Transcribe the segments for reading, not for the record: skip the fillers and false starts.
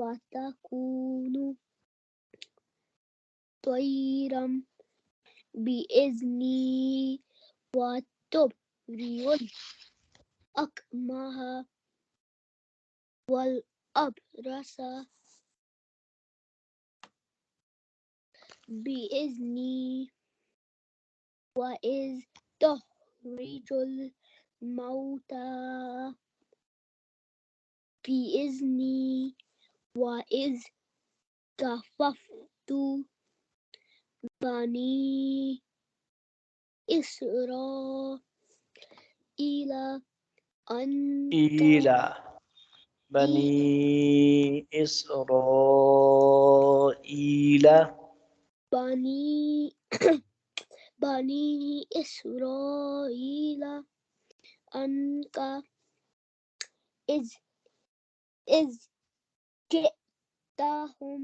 فتكون طيرا بإذني وتبرئ الأكمه والأبرص بإذني وإذ تخرج الموتى بإذني وإذ كففت بني إسرائيل عنك إلى بني إسرائيل بني بني إسرائيل عنك إذ جئتهم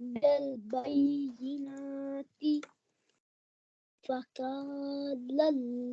بالبينات فقال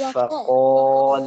وقال